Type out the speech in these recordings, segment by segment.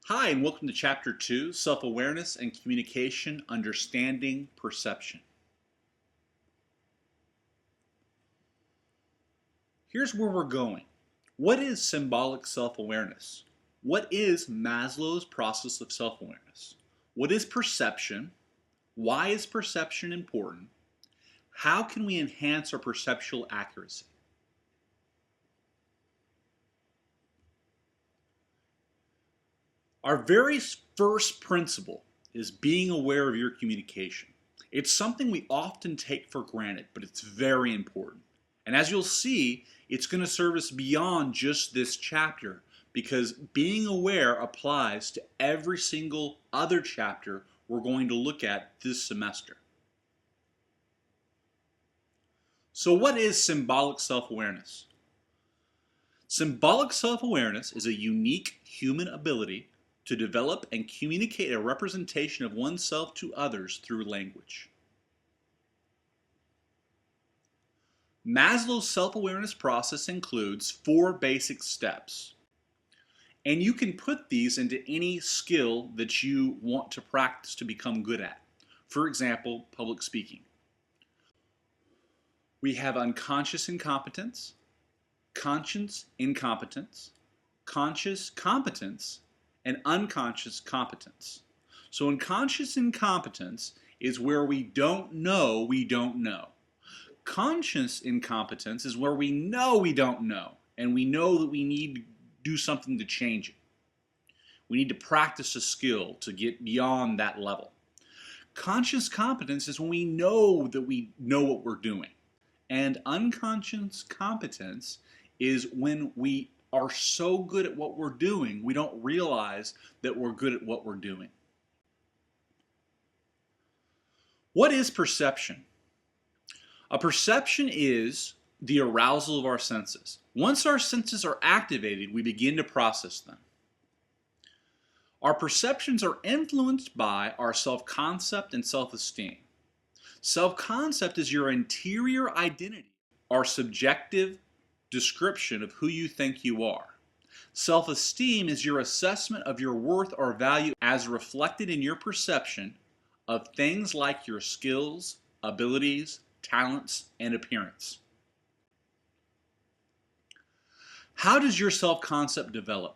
Hi, and welcome to Chapter 2, Self-Awareness and Communication, Understanding Perception. Here's where we're going. What is symbolic self-awareness? What is Maslow's process of self-awareness? What is perception? Why is perception important? How can we enhance our perceptual accuracy? Our very first principle is being aware of your communication. It's something we often take for granted, but it's very important. And as you'll see, it's going to serve us beyond just this chapter because being aware applies to every single other chapter we're going to look at this semester. So what is symbolic self-awareness? Symbolic self-awareness is a unique human ability to develop and communicate a representation of oneself to others through language. Maslow's self-awareness process includes 4 basic steps. And you can put these into any skill that you want to practice to become good at. For example, public speaking. We have unconscious incompetence, conscious incompetence, conscious competence, and unconscious competence. So unconscious incompetence is where we don't know we don't know. Conscious incompetence is where we don't know, and we know that we need to do something to change it. We need to practice a skill to get beyond that level. Conscious competence is when we know that we know what we're doing. And unconscious competence is when we are so good at what we're doing, we don't realize that we're good at what we're doing. What is perception? A perception is the arousal of our senses. Once our senses are activated, we begin to process them. Our perceptions are influenced by our self-concept and self-esteem. Self-concept is your interior identity, our subjective description of who you think you are. Self-esteem is your assessment of your worth or value as reflected in your perception of things like your skills, abilities, talents, and appearance. How does your self-concept develop?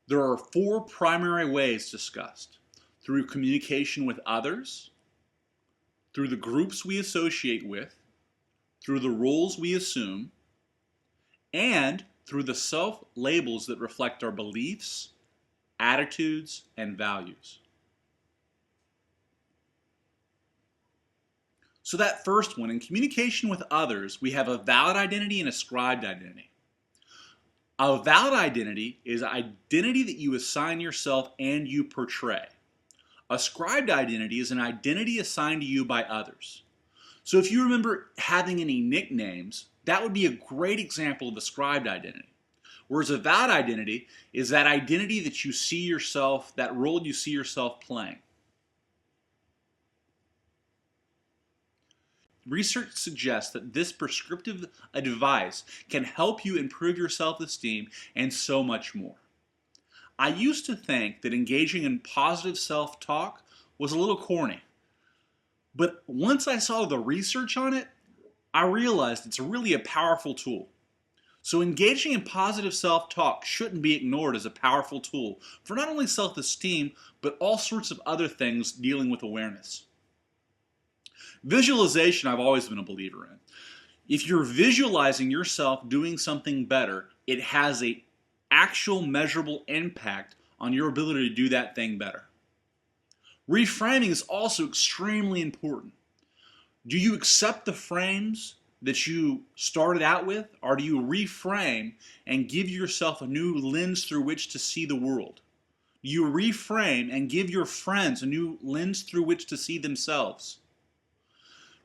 There are 4 primary ways discussed: through communication with others, through the groups we associate with, through the roles we assume, and through the self-labels that reflect our beliefs, attitudes, and values. So that first one, in communication with others, we have avowed identity and ascribed identity. Avowed identity is identity that you assign yourself and you portray. Ascribed identity is an identity assigned to you by others. So if you remember having any nicknames, that would be a great example of ascribed identity. Whereas avowed identity is that identity that you see yourself, that role you see yourself playing. Research suggests that this prescriptive advice can help you improve your self-esteem and so much more. I used to think that engaging in positive self-talk was a little corny. But once I saw the research on it, I realized it's really a powerful tool. So engaging in positive self-talk shouldn't be ignored as a powerful tool for not only self-esteem, but all sorts of other things dealing with awareness. Visualization, I've always been a believer in. If you're visualizing yourself doing something better, it has an actual measurable impact on your ability to do that thing better. Reframing is also extremely important. Do you accept the frames that you started out with, or do you reframe and give yourself a new lens through which to see the world? Do you reframe and give your friends a new lens through which to see themselves?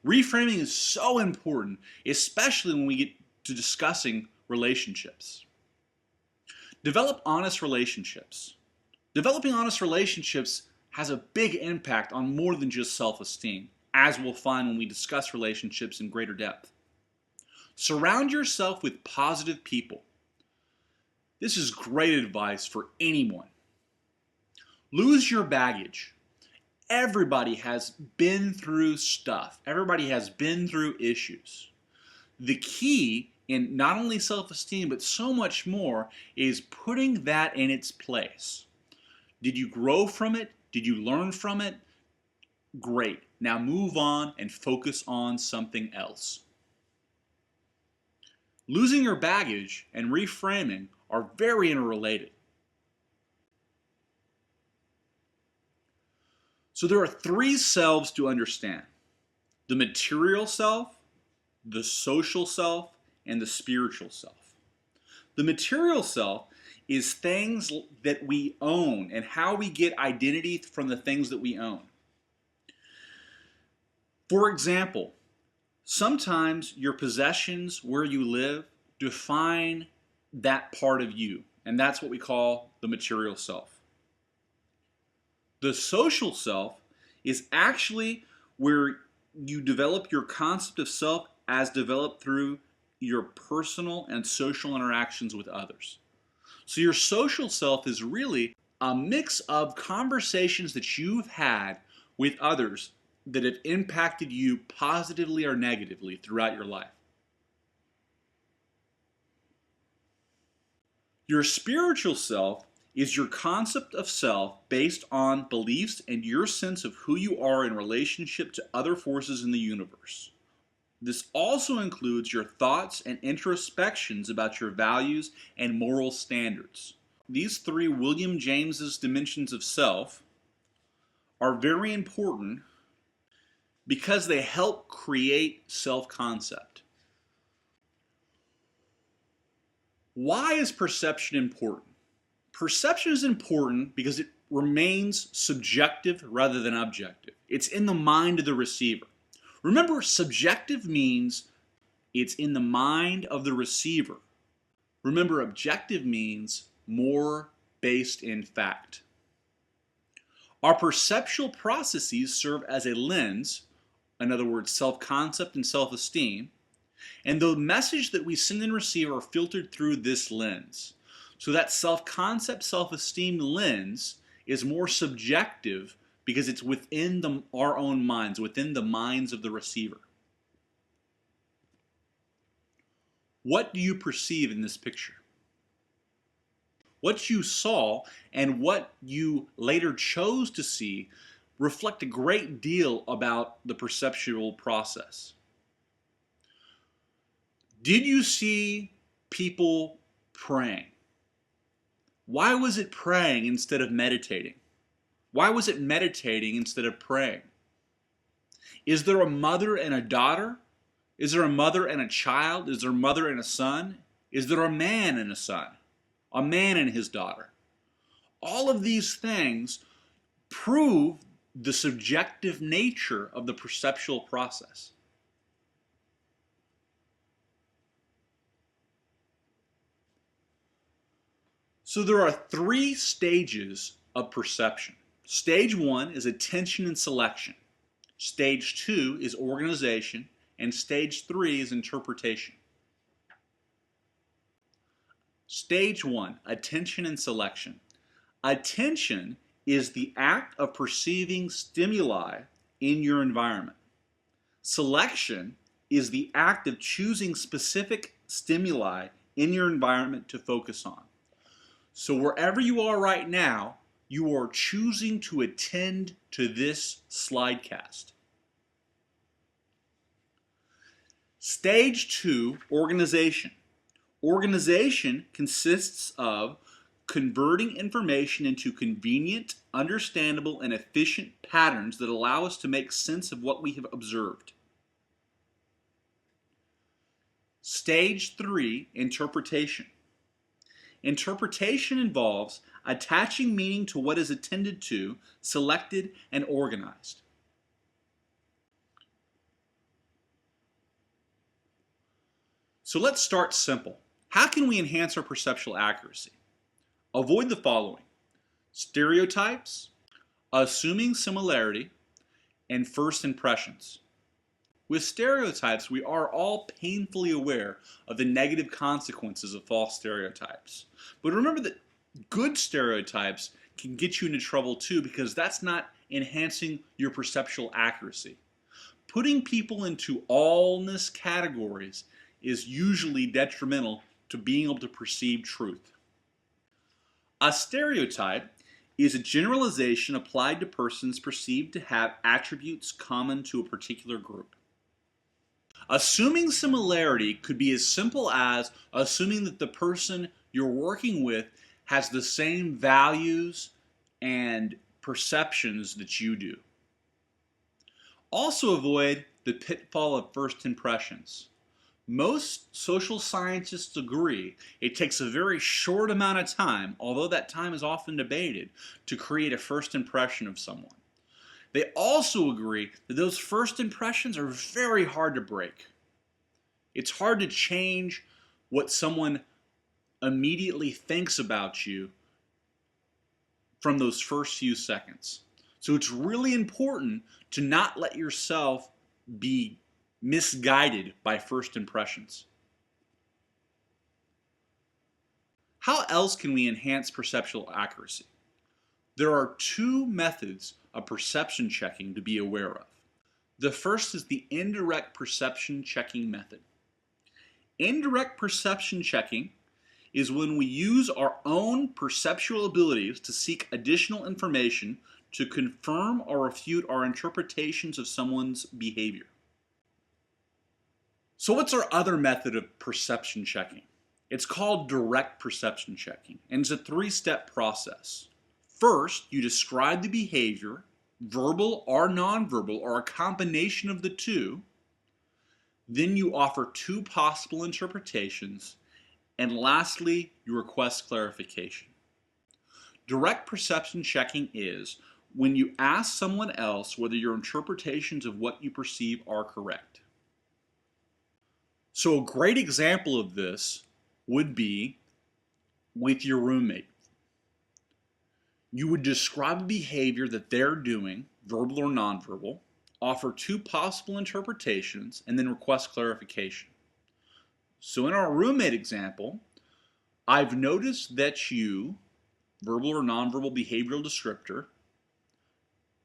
Reframing is so important, especially when we get to discussing relationships. Develop honest relationships. Developing honest relationships has a big impact on more than just self-esteem, as we'll find when we discuss relationships in greater depth. Surround yourself with positive people. This is great advice for anyone. Lose your baggage. Everybody has been through stuff. Everybody has been through issues. The key in not only self-esteem, but so much more, is putting that in its place. Did you grow from it? Did you learn from it? Great. Now move on and focus on something else. Losing your baggage and reframing are very interrelated. So there are three selves to understand: the material self, the social self, and the spiritual self. The material self is things that we own and how we get identity from the things that we own. For example, sometimes your possessions, where you live, define that part of you, and that's what we call the material self. The social self is actually where you develop your concept of self as developed through your personal and social interactions with others. So your social self is really a mix of conversations that you've had with others that have impacted you positively or negatively throughout your life. Your spiritual self is your concept of self based on beliefs and your sense of who you are in relationship to other forces in the universe. This also includes your thoughts and introspections about your values and moral standards. These three William James's dimensions of self are very important because they help create self-concept. Why is perception important? Perception is important because it remains subjective rather than objective. It's in the mind of the receiver. Remember, subjective means it's in the mind of the receiver. Remember, objective means more based in fact. Our perceptual processes serve as a lens, in other words, self-concept and self-esteem, and the message that we send and receive are filtered through this lens. So that self-concept, self-esteem lens is more subjective because it's within our own minds, within the minds of the receiver. What do you perceive in this picture? What you saw and what you later chose to see reflect a great deal about the perceptual process. Did you see people praying? Why was it praying instead of meditating? Why was it meditating instead of praying? Is there a mother and a daughter? Is there a mother and a child? Is there a mother and a son? Is there a man and a son? A man and his daughter? All of these things prove the subjective nature of the perceptual process. So there are three stages of perception. Stage 1 is attention and selection. Stage 2 is organization. And stage 3 is interpretation. Stage 1, attention and selection. Attention is the act of perceiving stimuli in your environment. Selection is the act of choosing specific stimuli in your environment to focus on. So wherever you are right now, you are choosing to attend to this slidecast. Stage 2, organization. Organization consists of converting information into convenient, understandable, and efficient patterns that allow us to make sense of what we have observed. Stage 3, interpretation. Interpretation involves attaching meaning to what is attended to, selected, and organized. So let's start simple. How can we enhance our perceptual accuracy? Avoid the following: stereotypes, assuming similarity, and first impressions. With stereotypes, we are all painfully aware of the negative consequences of false stereotypes. But remember that good stereotypes can get you into trouble too, because that's not enhancing your perceptual accuracy. Putting people into allness categories is usually detrimental to being able to perceive truth. A stereotype is a generalization applied to persons perceived to have attributes common to a particular group. Assuming similarity could be as simple as assuming that the person you're working with has the same values and perceptions that you do. Also avoid the pitfall of first impressions. Most social scientists agree it takes a very short amount of time, although that time is often debated, to create a first impression of someone. They also agree that those first impressions are very hard to break. It's hard to change what someone immediately thinks about you from those first few seconds. So it's really important to not let yourself be misguided by first impressions. How else can we enhance perceptual accuracy? There are two methods of perception checking to be aware of. The first is the indirect perception checking method. Indirect perception checking is when we use our own perceptual abilities to seek additional information to confirm or refute our interpretations of someone's behavior. So what's our other method of perception checking? It's called direct perception checking, and it's a three-step process. First, you describe the behavior, verbal or nonverbal, or a combination of the two. Then you offer two possible interpretations, and lastly, you request clarification. Direct perception checking is when you ask someone else whether your interpretations of what you perceive are correct. So a great example of this would be with your roommate. You would describe a behavior that they're doing, verbal or nonverbal, offer two possible interpretations, and then request clarification. So in our roommate example, I've noticed that you, verbal or nonverbal behavioral descriptor,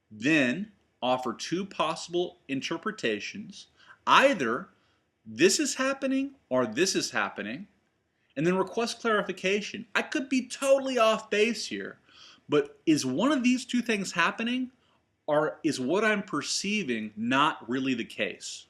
then offer two possible interpretations, either this is happening or this is happening, and then request clarification. I could be totally off base here, but is one of these two things happening, or is what I'm perceiving not really the case?